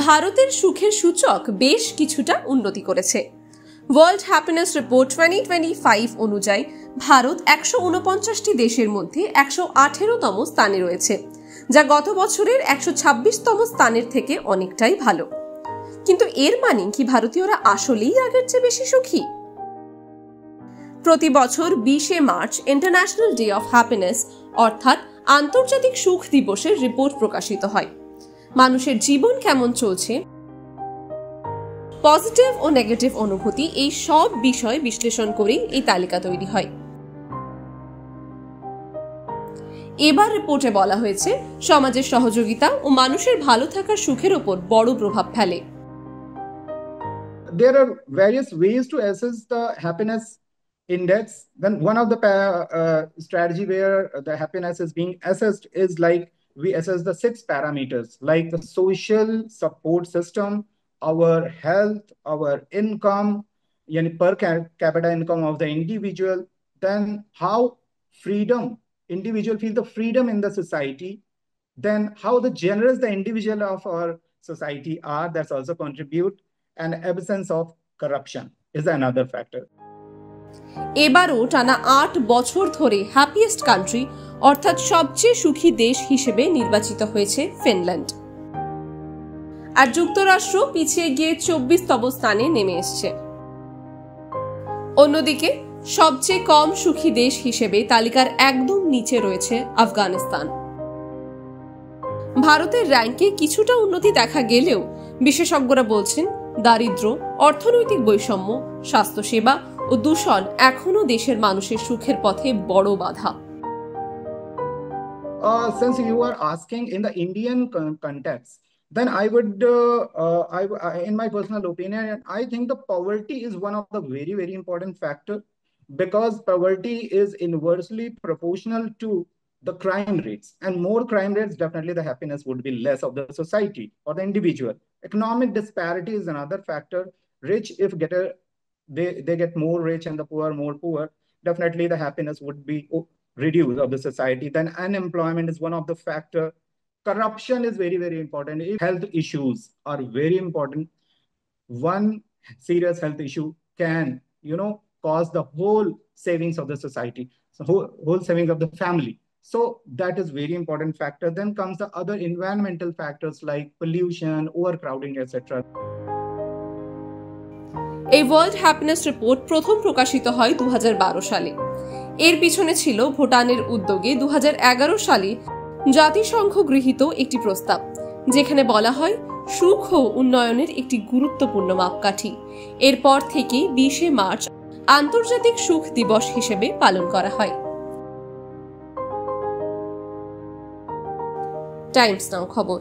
ভারতের সুখের সূচক বেশ কিছুটা উন্নতি করেছে। ওয়ার্ল্ড হ্যাপিনেস রিপোর্ট 2025 অনুযায়ী ভারত 149টি দেশের মধ্যে 118তম স্থানে রয়েছে, যা গত বছরের 126তম স্থানের থেকে অনেকটাই ভালো। কিন্তু এর মানে কি ভারতীয়রা আসলেই আগের চেয়ে বেশি সুখী? প্রতি বছর 20শে মার্চ ইন্টারন্যাশনাল ডে অফ হ্যাপিনেস অর্থাৎ আন্তর্জাতিক সুখ দিবসের রিপোর্ট প্রকাশিত হয়। মানুষের জীবন কেমন চলছে, পজিটিভ ও নেগেটিভ অনুভূতি, এই সব বিষয় বিশ্লেষণ করেই এই তালিকা তৈরি হয়। এবার রিপোর্টে বলা হয়েছে সমাজের সহযোগিতা ও মানুষের ভালো থাকার সুখের উপর বড় প্রভাব ফেলে। There are various ways to assess the happiness index. Then one of the strategy where the happiness is being assessed is like we assess the 6 parameters like the social support system, our health, our income, yani per capita income of the individual, then how freedom individual feel the freedom in the society, then how the generous the individual of our society are, that's also contribute, and absence of corruption is another factor. এবারও টানা 8 বছর ধরে happiest country অর্থাৎ সবচেয়ে সুখী দেশ হিসেবে নির্বাচিত হয়েছে ফিনল্যান্ড। আর যুক্তরাষ্ট্র পিছিয়ে গিয়ে 24তম স্থানে নেমে এসেছে। অন্যদিকে সবচেয়ে কম সুখী দেশ হিসেবে তালিকার একদম নিচে রয়েছে আফগানিস্তান। ভারতের র্যাঙ্কে কিছুটা উন্নতি দেখা গেলেও বিশেষজ্ঞরা বলছেন দারিদ্র্য, অর্থনৈতিক বৈষম্য, স্বাস্থ্যসেবা ও দূষণ এখনো দেশের মানুষের সুখের পথে বড় বাধা। Since you are asking in the Indian context, then I would, in my personal opinion, I think the poverty is one of the very, very important factor, because poverty is inversely proportional to the crime rates, and more crime rates, definitely the happiness would be less of the society or the individual. Economic disparity is another factor. Rich, if they get more rich and the poor more poor, definitely the happiness would be reduced of the society. Then unemployment is one of the factor. Corruption is very, very important. Health issues are very important. One serious health issue can, cause the whole savings of the society, so whole savings of the family. So that is very important factor. Then comes the other environmental factors like pollution, overcrowding, etc. এই world happiness report প্রথম প্রকাশিত হয় 2012 সালে। এর পিছনে ছিল ভুটানের উদ্যোগে 2011 সালে জাতিসংঘ গৃহীত একটি প্রস্তাব, যেখানে বলা হয় সুখ ও উন্নয়নের একটি গুরুত্বপূর্ণ মাপকাঠি। এরপর থেকে 20শে মার্চ আন্তর্জাতিক সুখ দিবস হিসেবে পালন করা হয়। টাইমস নাও খবর।